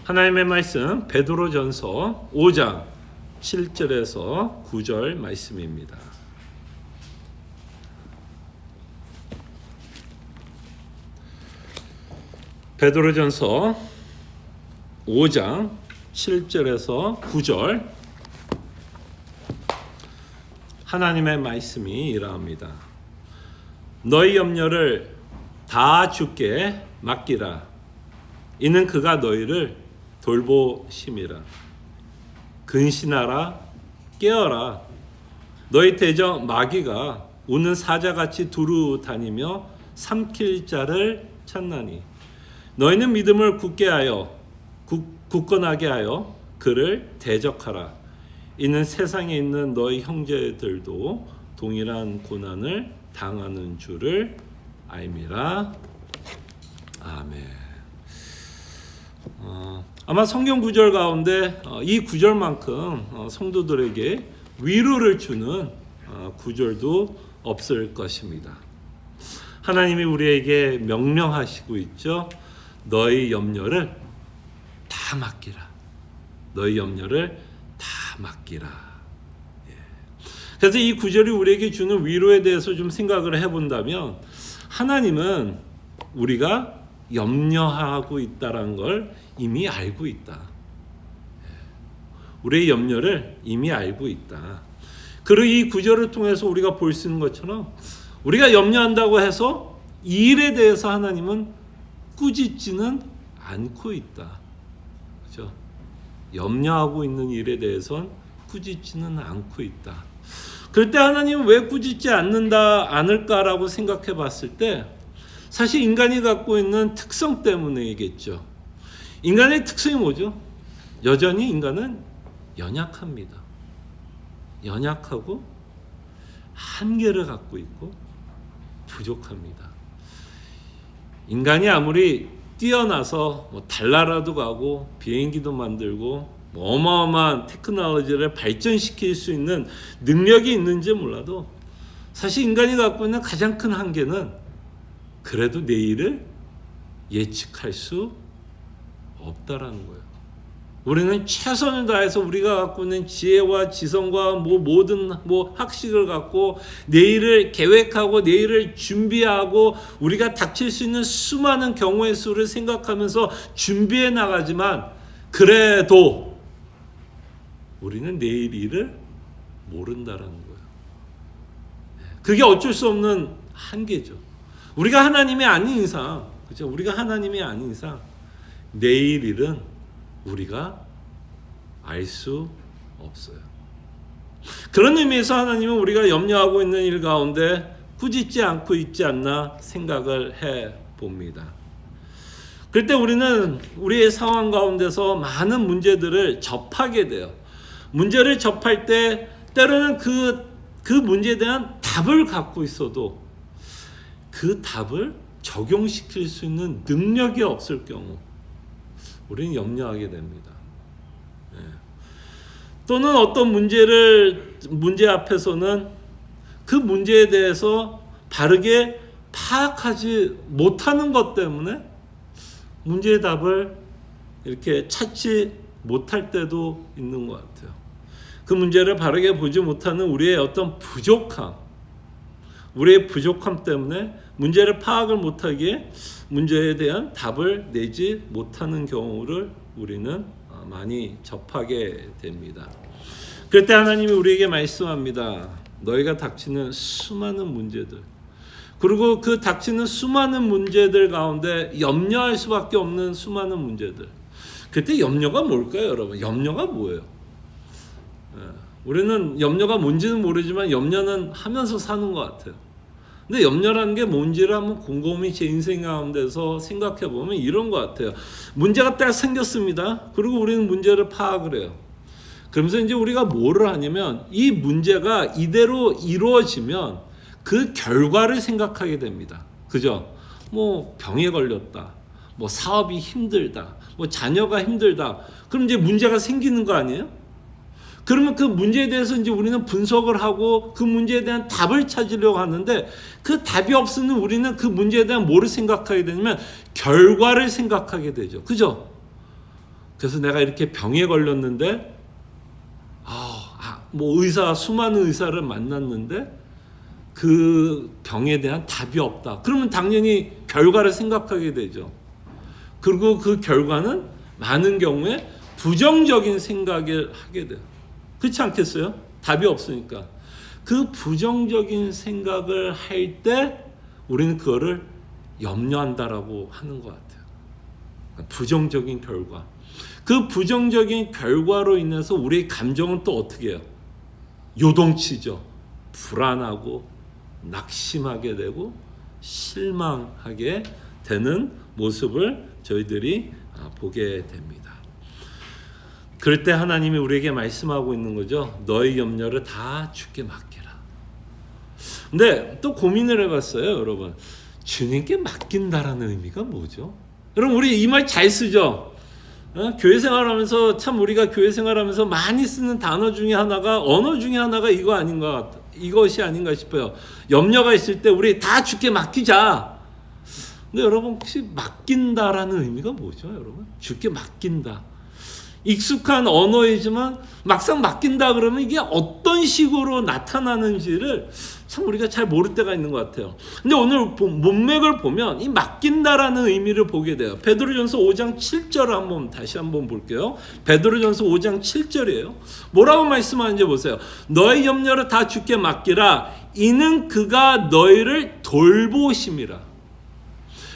하나님의 말씀 베드로전서 5장 7절에서 9절 말씀입니다. 베드로전서 5장 7절에서 9절 하나님의 말씀이 이러합니다. 너희 염려를 다 주께 맡기라. 이는 그가 너희를 돌보심이라. 근신하라, 깨어라. 너희 대저 마귀가 우는 사자같이 두루 다니며 삼킬 자를 찾나니 너희는 믿음을 굳건하게 하여 그를 대적하라. 이는 세상에 있는 너희 형제들도 동일한 고난을 당하는 줄을 알미라. 아멘. 아마 성경 구절 가운데 이 구절만큼 성도들에게 위로를 주는 구절도 없을 것입니다. 하나님이 우리에게 명령하시고 있죠. 너희 염려를 다 맡기라. 너희 염려를 다 맡기라. 그래서 이 구절이 우리에게 주는 위로에 대해서 좀 생각을 해본다면 하나님은 우리가 염려하고 있다는 걸 이미 알고 있다. 우리의 염려를 이미 알고 있다. 그리고 이 구절을 통해서 우리가 볼 수 있는 것처럼 우리가 염려한다고 해서 이 일에 대해서 하나님은 꾸짖지는 않고 있다. 그렇죠? 염려하고 있는 일에 대해서는 꾸짖지는 않고 있다. 그럴 때 하나님은 왜 꾸짖지 않을까라고 생각해 봤을 때 사실 인간이 갖고 있는 특성 때문이겠죠. 인간의 특성이 뭐죠? 여전히 인간은 연약합니다. 연약하고 한계를 갖고 있고 부족합니다. 인간이 아무리 뛰어나서 달나라도 가고 비행기도 만들고 어마어마한 테크놀로지를 발전시킬 수 있는 능력이 있는지 몰라도 사실 인간이 갖고 있는 가장 큰 한계는 그래도 내일을 예측할 수 없다라는 거예요. 우리는 최선을 다해서 우리가 갖고 있는 지혜와 지성과 모든 학식을 갖고 내일을 계획하고 내일을 준비하고 우리가 닥칠 수 있는 수많은 경우의 수를 생각하면서 준비해 나가지만 그래도 우리는 내일 일을 모른다라는 거예요. 그게 어쩔 수 없는 한계죠. 우리가 하나님이 아닌 이상, 그렇죠? 우리가 하나님이 아닌 이상 내일 일은 우리가 알 수 없어요. 그런 의미에서 하나님은 우리가 염려하고 있는 일 가운데 꾸짖지 않고 있지 않나 생각을 해 봅니다. 그럴 때 우리는 우리의 상황 가운데서 많은 문제들을 접하게 돼요. 문제를 접할 때 때로는 그 문제에 대한 답을 갖고 있어도 그 답을 적용시킬 수 있는 능력이 없을 경우 우리는 염려하게 됩니다. 또는 어떤 문제 앞에서는 그 문제에 대해서 바르게 파악하지 못하는 것 때문에 문제의 답을 이렇게 찾지 못할 때도 있는 것 같아요. 그 문제를 바르게 보지 못하는 우리의 어떤 우리의 부족함 때문에 문제를 파악을 못하기에 문제에 대한 답을 내지 못하는 경우를 우리는 많이 접하게 됩니다. 그럴 때 하나님이 우리에게 말씀합니다. 너희가 닥치는 수많은 문제들, 그리고 그 닥치는 수많은 문제들 가운데 염려할 수밖에 없는 수많은 문제들. 그때 염려가 뭘까요, 여러분? 염려가 뭐예요? 우리는 염려가 뭔지는 모르지만 염려는 하면서 사는 것 같아요. 근데 염려라는 게 뭔지를 한번 곰곰이 제 인생 가운데서 생각해 보면 이런 것 같아요. 문제가 딱 생겼습니다. 그리고 우리는 문제를 파악을 해요. 그러면서 이제 우리가 뭐를 하냐면 이 문제가 이대로 이루어지면 그 결과를 생각하게 됩니다. 그죠? 병에 걸렸다. 사업이 힘들다. 자녀가 힘들다. 그럼 이제 문제가 생기는 거 아니에요? 그러면 그 문제에 대해서 이제 우리는 분석을 하고 그 문제에 대한 답을 찾으려고 하는데 그 답이 없으면 우리는 그 문제에 대한 뭐를 생각하게 되냐면 결과를 생각하게 되죠. 그죠? 그래서 내가 이렇게 병에 걸렸는데 뭐 수많은 의사를 만났는데 그 병에 대한 답이 없다. 그러면 당연히 결과를 생각하게 되죠. 그리고 그 결과는 많은 경우에 부정적인 생각을 하게 돼요. 그렇지 않겠어요? 답이 없으니까. 그 부정적인 생각을 할 때 우리는 그거를 염려한다라고 하는 것 같아요. 부정적인 결과. 그 부정적인 결과로 인해서 우리의 감정은 또 어떻게 해요? 요동치죠. 불안하고 낙심하게 되고 실망하게 되는 모습을 저희들이 보게 됩니다. 그럴 때 하나님이 우리에게 말씀하고 있는 거죠. 너의 염려를 다 주께 맡겨라. 근데 또 고민을 해봤어요, 여러분. 주님께 맡긴다라는 의미가 뭐죠? 여러분, 우리 이 말 잘 쓰죠? 교회 생활하면서 참 우리가 교회 생활하면서 많이 쓰는 단어 중에 하나가 언어 중에 하나가 이것이 아닌가 싶어요. 염려가 있을 때 우리 다 주께 맡기자. 근데 여러분 혹시 맡긴다라는 의미가 뭐죠, 여러분? 주께 맡긴다. 익숙한 언어이지만 막상 맡긴다 그러면 이게 어떤 식으로 나타나는지를 참 우리가 잘 모를 때가 있는 것 같아요. 근데 오늘 문맥을 보면 이 맡긴다라는 의미를 보게 돼요. 베드로전서 5장 7절을 다시 한번 볼게요. 베드로전서 5장 7절이에요. 뭐라고 말씀하는지 보세요. 너의 염려를 다 주께 맡기라. 이는 그가 너희를 돌보심이라.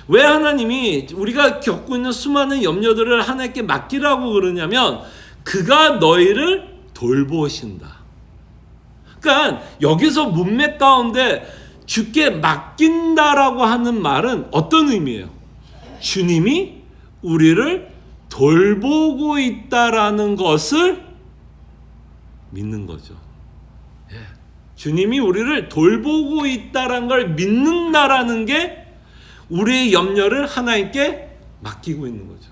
왜 하나님이 우리가 겪고 있는 수많은 염려들을 하나님께 맡기라고 그러냐면 그가 너희를 돌보신다. 그러니까 여기서 문맥 가운데 주께 맡긴다라고 하는 말은 어떤 의미예요? 주님이 우리를 돌보고 있다라는 것을 믿는 거죠. 주님이 우리를 돌보고 있다라는 걸 믿는다라는 게 우리의 염려를 하나님께 맡기고 있는 거죠.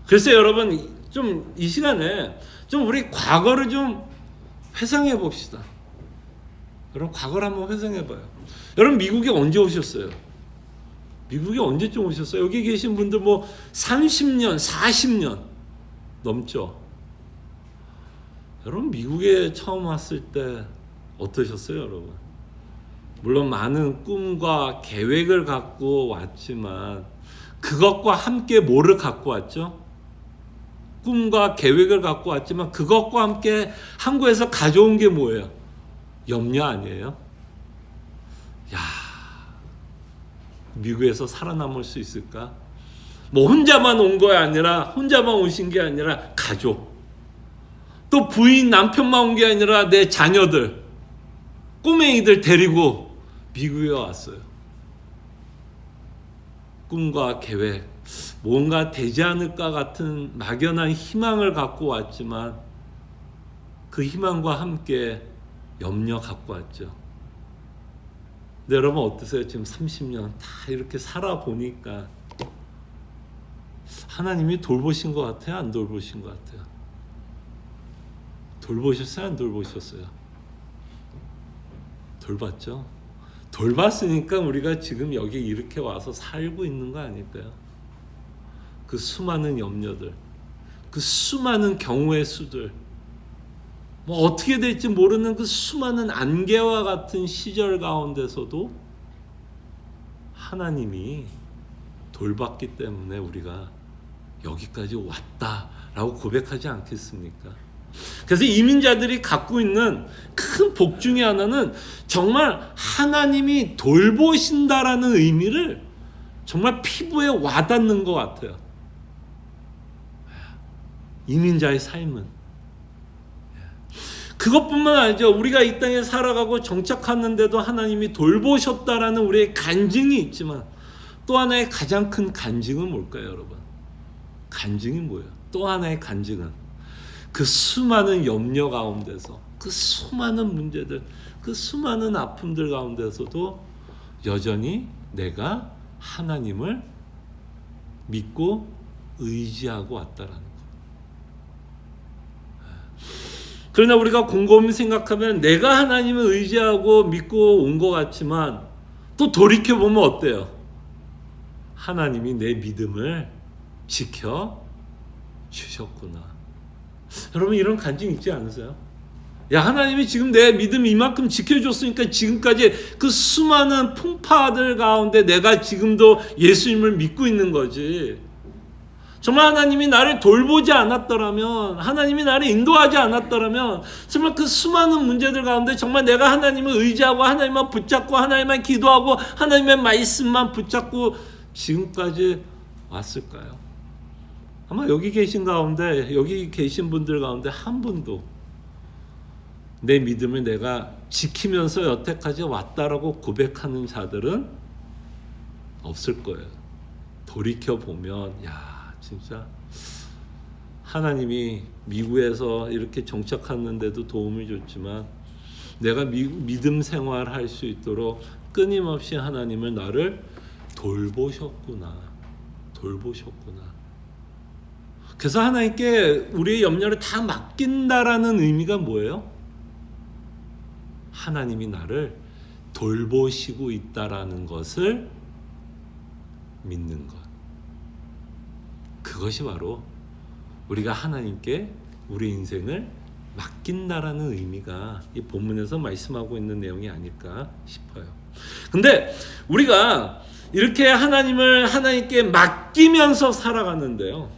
그래서 여러분 좀 이 시간에 좀 우리 과거를 좀 회상해 봅시다. 여러분 과거를 한번 회상해 봐요. 여러분 미국에 언제 오셨어요? 미국에 언제쯤 오셨어요? 여기 계신 분들 뭐 30년, 40년 넘죠. 여러분 미국에 처음 왔을 때 어떠셨어요, 여러분? 물론 많은 꿈과 계획을 갖고 왔지만 그것과 함께 뭐를 갖고 왔죠? 꿈과 계획을 갖고 왔지만 그것과 함께 한국에서 가져온 게 뭐예요? 염려 아니에요? 야, 미국에서 살아남을 수 있을까? 뭐 혼자만 온 거 아니라 혼자만 오신 게 아니라 가족, 또 부인 남편만 온 게 아니라 내 자녀들, 꼬맹이들 데리고 미국에 왔어요. 꿈과 계획, 뭔가 되지 않을까 같은 막연한 희망을 갖고 왔지만 그 희망과 함께 염려 갖고 왔죠. 근데 여러분 어떠세요? 지금 30년 다 이렇게 살아보니까 하나님이 돌보신 것 같아요? 안 돌보신 것 같아요? 돌보셨어요? 안 돌보셨어요? 돌봤죠? 돌봤으니까 우리가 지금 여기 이렇게 와서 살고 있는 거 아닐까요? 그 수많은 염려들, 그 수많은 경우의 수들, 뭐 어떻게 될지 모르는 그 수많은 안개와 같은 시절 가운데서도 하나님이 돌봤기 때문에 우리가 여기까지 왔다라고 고백하지 않겠습니까? 그래서 이민자들이 갖고 있는 큰 복 중에 하나는 정말 하나님이 돌보신다라는 의미를 정말 피부에 와닿는 것 같아요. 이민자의 삶은 그것뿐만 아니죠. 우리가 이 땅에 살아가고 정착하는데도 하나님이 돌보셨다라는 우리의 간증이 있지만 또 하나의 가장 큰 간증은 뭘까요, 여러분? 간증이 뭐예요? 또 하나의 간증은 그 수많은 염려 가운데서, 그 수많은 문제들, 그 수많은 아픔들 가운데서도 여전히 내가 하나님을 믿고 의지하고 왔다라는 거. 그러나 우리가 곰곰이 생각하면 내가 하나님을 의지하고 믿고 온 것 같지만 또 돌이켜보면 어때요? 하나님이 내 믿음을 지켜 주셨구나. 여러분 이런 간증 있지 않으세요? 야, 하나님이 지금 내 믿음 이만큼 지켜줬으니까 지금까지 그 수많은 풍파들 가운데 내가 지금도 예수님을 믿고 있는 거지. 정말 하나님이 나를 돌보지 않았더라면, 하나님이 나를 인도하지 않았더라면 정말 그 수많은 문제들 가운데 정말 내가 하나님을 의지하고 하나님만 붙잡고 하나님만 기도하고 하나님의 말씀만 붙잡고 지금까지 왔을까요? 아마 여기 계신 가운데, 여기 계신 분들 가운데 한 분도 내 믿음을 내가 지키면서 여태까지 왔다라고 고백하는 자들은 없을 거예요. 돌이켜보면 야, 진짜 하나님이 미국에서 이렇게 정착하는데도 도움을 줬지만 내가 믿음 생활할 수 있도록 끊임없이 하나님은 나를 돌보셨구나. 그래서 하나님께 우리의 염려를 다 맡긴다라는 의미가 뭐예요? 하나님이 나를 돌보시고 있다라는 것을 믿는 것. 그것이 바로 우리가 하나님께 우리 인생을 맡긴다라는 의미가 이 본문에서 말씀하고 있는 내용이 아닐까 싶어요. 근데 우리가 이렇게 하나님께 맡기면서 살아가는데요.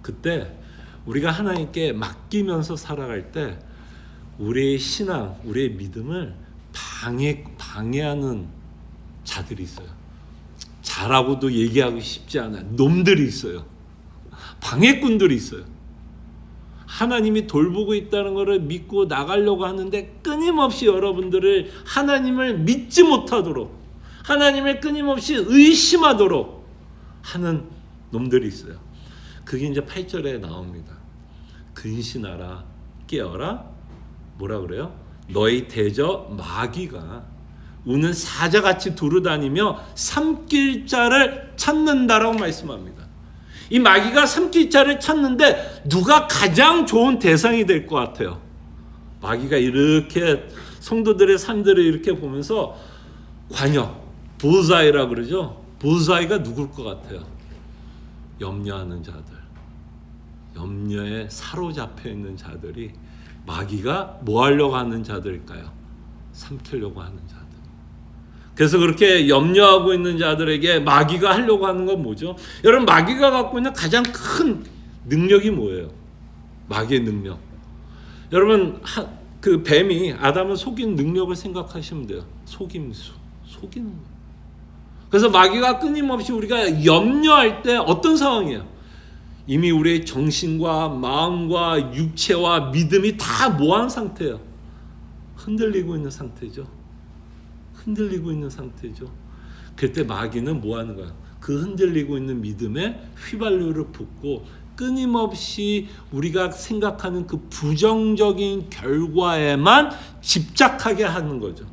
그때 우리가 하나님께 맡기면서 살아갈 때 우리의 신앙, 우리의 믿음을 방해하는 자들이 있어요. 잘하고도 얘기하기 쉽지 않아. 놈들이 있어요. 방해꾼들이 있어요. 하나님이 돌보고 있다는 것을 믿고 나가려고 하는데 끊임없이 여러분들을 하나님을 믿지 못하도록, 하나님을 끊임없이 의심하도록 하는 놈들이 있어요. 그게 이제 8절에 나옵니다. 근신하라, 깨어라. 뭐라 그래요? 너희 대저 마귀가 우는 사자같이 두루다니며 삼킬 자를 찾는다라고 말씀합니다. 이 마귀가 삼킬 자를 찾는데 누가 가장 좋은 대상이 될 것 같아요? 마귀가 이렇게 성도들의 삶들을 이렇게 보면서 관역, 보사이라 그러죠. 보사이가 누굴 것 같아요? 염려하는 자들, 염려에 사로잡혀 있는 자들이 마귀가 뭐 하려고 하는 자들일까요? 삼키려고 하는 자들. 그래서 그렇게 염려하고 있는 자들에게 마귀가 하려고 하는 건 뭐죠? 여러분, 마귀가 갖고 있는 가장 큰 능력이 뭐예요? 마귀의 능력. 여러분, 그 뱀이 아담을 속인 능력을 생각하시면 돼요. 속임수, 속이는 거예요. 그래서 마귀가 끊임없이 우리가 염려할 때 어떤 상황이에요? 이미 우리의 정신과 마음과 육체와 믿음이 다 뭐한 상태예요? 흔들리고 있는 상태죠. 그때 마귀는 뭐 하는 거야? 그 흔들리고 있는 믿음에 휘발유를 붓고 끊임없이 우리가 생각하는 그 부정적인 결과에만 집착하게 하는 거죠.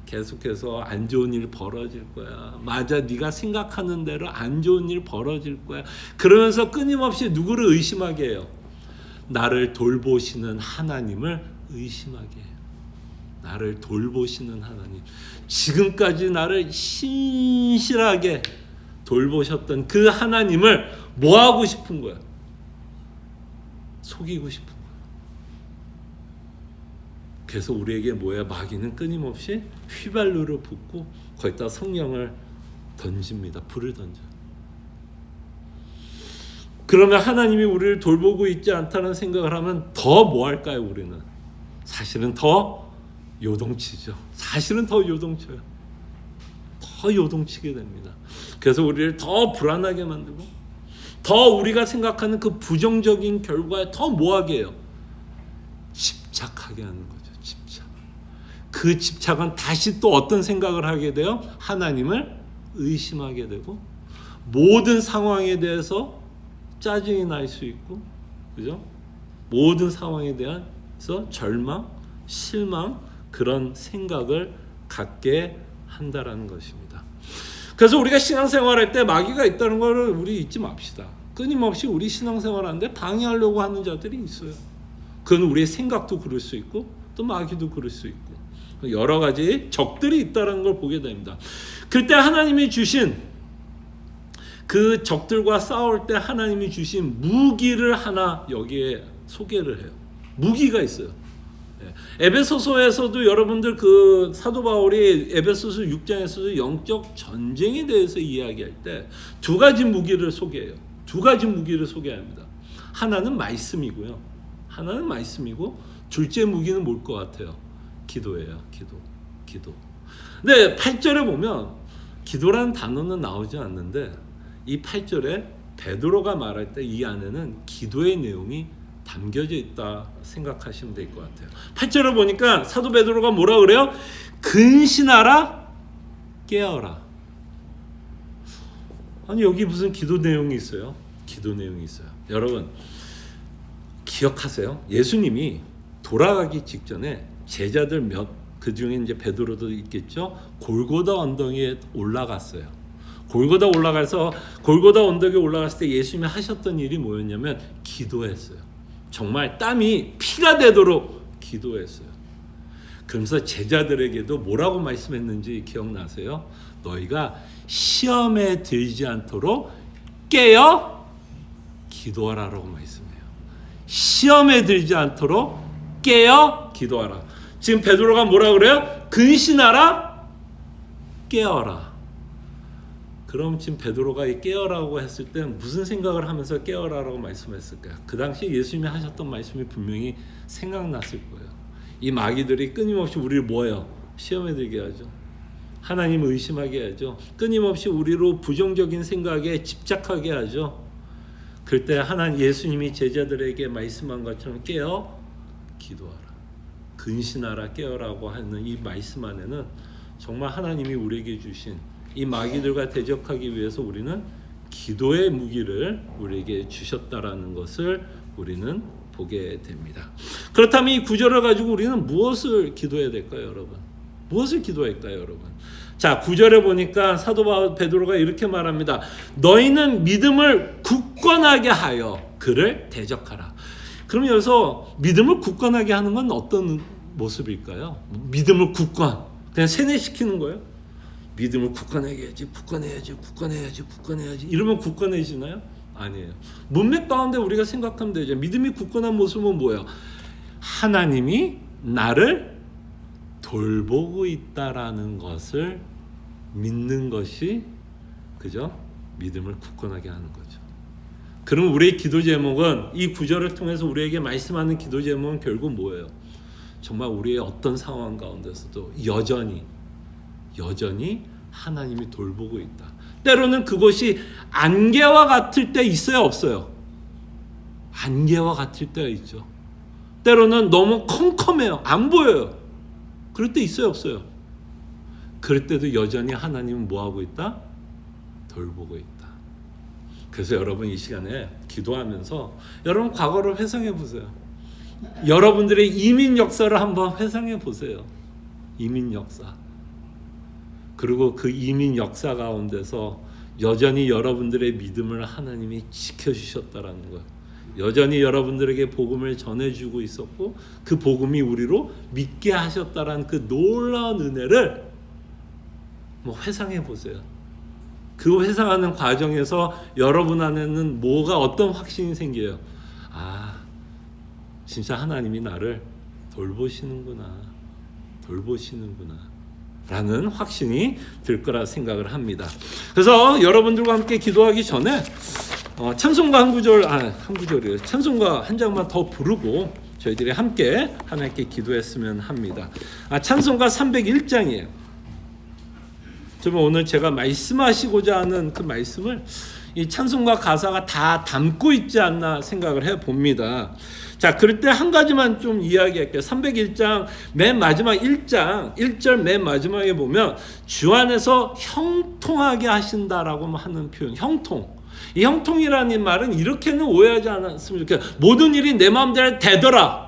계속해서 안 좋은 일 벌어질 거야. 맞아, 네가 생각하는 대로 안 좋은 일 벌어질 거야. 그러면서 끊임없이 누구를 의심하게 해요? 나를 돌보시는 하나님을 의심하게 해요. 나를 돌보시는 하나님. 지금까지 나를 신실하게 돌보셨던 그 하나님을 뭐 하고 싶은 거야? 속이고 싶은 거야. 그래서 우리에게 뭐야? 마귀는 끊임없이 휘발유를 붓고 거기다 성령을 던집니다. 불을 던져요. 그러면 하나님이 우리를 돌보고 있지 않다는 생각을 하면 더 뭐 할까요? 우리는 사실은 더 요동치죠. 더 요동치게 됩니다. 그래서 우리를 더 불안하게 만들고 더 우리가 생각하는 그 부정적인 결과에 더 뭐하게 해요? 집착하게 하는 거죠. 그 집착은 다시 또 어떤 생각을 하게 돼요? 하나님을 의심하게 되고 모든 상황에 대해서 짜증이 날 수 있고, 그죠? 모든 상황에 대해서 절망, 실망, 그런 생각을 갖게 한다라는 것입니다. 그래서 우리가 신앙생활할 때 마귀가 있다는 걸 우리 잊지 맙시다. 끊임없이 우리 신앙생활하는데 방해하려고 하는 자들이 있어요. 그건 우리의 생각도 그럴 수 있고 또 마귀도 그럴 수 있고 여러 가지 적들이 있다는 걸 보게 됩니다. 그때 하나님이 주신 그 적들과 싸울 때 하나님이 주신 무기를 하나 여기에 소개를 해요. 무기가 있어요. 에베소서에서도 여러분들 그 사도 바울이 에베소서 6장에서도 영적 전쟁에 대해서 이야기할 때 두 가지 무기를 소개해요. 두 가지 무기를 소개합니다. 하나는 말씀이고요. 하나는 말씀이고 둘째 무기는 뭘 것 같아요? 기도예요. 기도. 근데 8절에 보면 기도라는 단어는 나오지 않는데 이 8절에 베드로가 말할 때 이 안에는 기도의 내용이 담겨져 있다 생각하시면 될 것 같아요. 8절을 보니까 사도 베드로가 뭐라 그래요? 근신하라, 깨어라. 아니 여기 무슨 기도 내용이 있어요? 기도 내용이 있어요. 여러분 기억하세요? 예수님이 돌아가기 직전에 제자들 그 중에 이제 베드로도 있겠죠. 골고다 언덕에 올라갔어요. 골고다 언덕에 올라갔을 때 예수님이 하셨던 일이 뭐였냐면 기도했어요. 정말 땀이 피가 되도록 기도했어요. 그러면서 제자들에게도 뭐라고 말씀했는지 기억나세요? 너희가 시험에 들지 않도록 깨어 기도하라라고 말씀해요. 시험에 들지 않도록 깨어 기도하라. 지금 베드로가 뭐라 그래요? 근신하라, 깨어라. 그럼 지금 베드로가 이 깨어라고 했을 때 무슨 생각을 하면서 깨어라라고 말씀했을까요? 그 당시 예수님이 하셨던 말씀이 분명히 생각났을 거예요. 이 마귀들이 끊임없이 우리를 뭐예요? 시험에 들게 하죠. 하나님을 의심하게 하죠. 끊임없이 우리로 부정적인 생각에 집착하게 하죠. 그때 예수님이 제자들에게 말씀한 것처럼 깨어 기도하라, 근신하라, 깨어라고 하는 이 말씀 안에는 정말 하나님이 우리에게 주신 이 마귀들과 대적하기 위해서 우리는 기도의 무기를 우리에게 주셨다라는 것을 우리는 보게 됩니다. 그렇다면 이 구절을 가지고 우리는 무엇을 기도해야 될까요, 여러분? 무엇을 기도할까요, 여러분? 자, 9절에 보니까 사도 베드로가 이렇게 말합니다. 너희는 믿음을 굳건하게 하여 그를 대적하라. 그럼 여기서 믿음을 굳건하게 하는 건 어떤 모습일까요? 믿음을 그냥 세뇌시키는 거예요? 믿음을 굳건해야지 이러면 굳건해지나요? 아니에요. 문맥 가운데 우리가 생각하면 되죠. 믿음이 굳건한 모습은 뭐예요? 하나님이 나를 돌보고 있다라는 것을 믿는 것이 그죠? 믿음을 굳건하게 하는 거죠. 그럼 우리의 기도 제목은 이 구절을 통해서 우리에게 말씀하는 기도 제목은 결국 뭐예요? 정말 우리의 어떤 상황 가운데서도 여전히 하나님이 돌보고 있다. 때로는 그것이 안개와 같을 때 있어요, 없어요? 안개와 같을 때가 있죠. 때로는 너무 컴컴해요. 안 보여요. 그럴 때 있어요, 없어요? 그럴 때도 여전히 하나님은 뭐하고 있다? 돌보고 있다. 그래서 여러분 이 시간에 기도하면서 여러분 과거를 회상해 보세요. 여러분들의 이민 역사를 한번 회상해 보세요. 이민 역사. 그리고 그 이민 역사 가운데서 여전히 여러분들의 믿음을 하나님이 지켜주셨다라는 거예요. 여전히 여러분들에게 복음을 전해주고 있었고 그 복음이 우리로 믿게 하셨다라는 그 놀라운 은혜를 회상해 보세요. 그 회상하는 과정에서 여러분 안에는 어떤 확신이 생겨요? 아, 진짜 하나님이 나를 돌보시는구나 라는 확신이 들 거라 생각을 합니다. 그래서 여러분들과 함께 기도하기 전에 찬송가 한 구절이에요. 찬송가 한 장만 더 부르고 저희들이 함께 하나님께 기도했으면 합니다. 찬송가 301장이에요. 저는 오늘 제가 말씀하시고자 하는 그 말씀을 이 찬송가 가사가 다 담고 있지 않나 생각을 해봅니다. 자, 그럴 때 한 가지만 좀 이야기할게요. 301장 맨 마지막 1절 맨 마지막에 보면 주 안에서 형통하게 하신다라고 하는 표현, 형통. 이 형통이라는 말은 이렇게는 오해하지 않았으면 좋겠어요. 모든 일이 내 마음대로 되더라.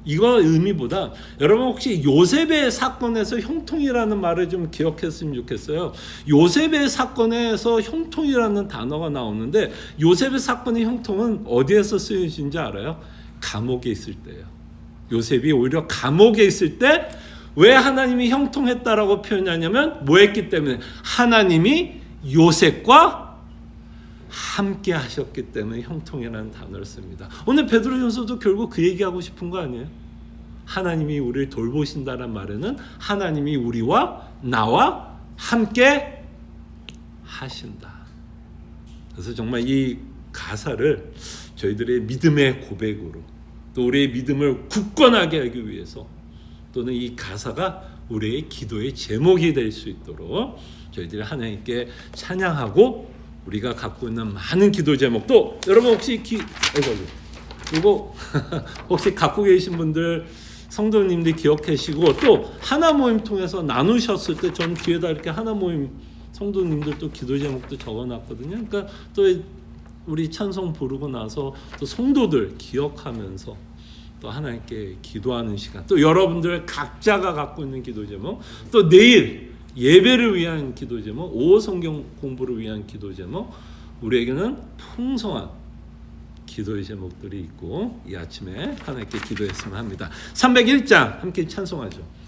이거 의미보다 여러분 혹시 요셉의 사건에서 형통이라는 말을 좀 기억했으면 좋겠어요. 요셉의 사건에서 형통이라는 단어가 나오는데 요셉의 사건의 형통은 어디에서 쓰여진지 알아요? 감옥에 있을 때예요. 요셉이 오히려 감옥에 있을 때 왜 하나님이 형통했다라고 표현하냐면 뭐 했기 때문에 하나님이 요셉과 함께 하셨기 때문에 형통이라는 단어를 씁니다. 오늘 베드로전서도 결국 그 얘기하고 싶은 거 아니에요? 하나님이 우리를 돌보신다는 말에는 하나님이 우리와 나와 함께 하신다. 그래서 정말 이 가사를 저희들의 믿음의 고백으로, 또 우리의 믿음을 굳건하게 하기 위해서, 또는 이 가사가 우리의 기도의 제목이 될 수 있도록 저희들이 하나님께 찬양하고, 우리가 갖고 있는 많은 기도 제목도 여러분 혹시 이거 혹시 갖고 계신 분들 성도님들이 기억하시고, 또 하나 모임 통해서 나누셨을 때 전 뒤에다 이렇게 하나 모임 성도님들 또 기도 제목도 적어놨거든요. 그러니까 또 우리 찬송 부르고 나서 또 성도들 기억하면서 또 하나님께 기도하는 시간, 또 여러분들 각자가 갖고 있는 기도 제목, 또 내일 예배를 위한 기도 제목, 오후 성경 공부를 위한 기도 제목, 우리에게는 풍성한 기도의 제목들이 있고 이 아침에 하나님께 기도했으면 합니다. 301장 함께 찬송하죠.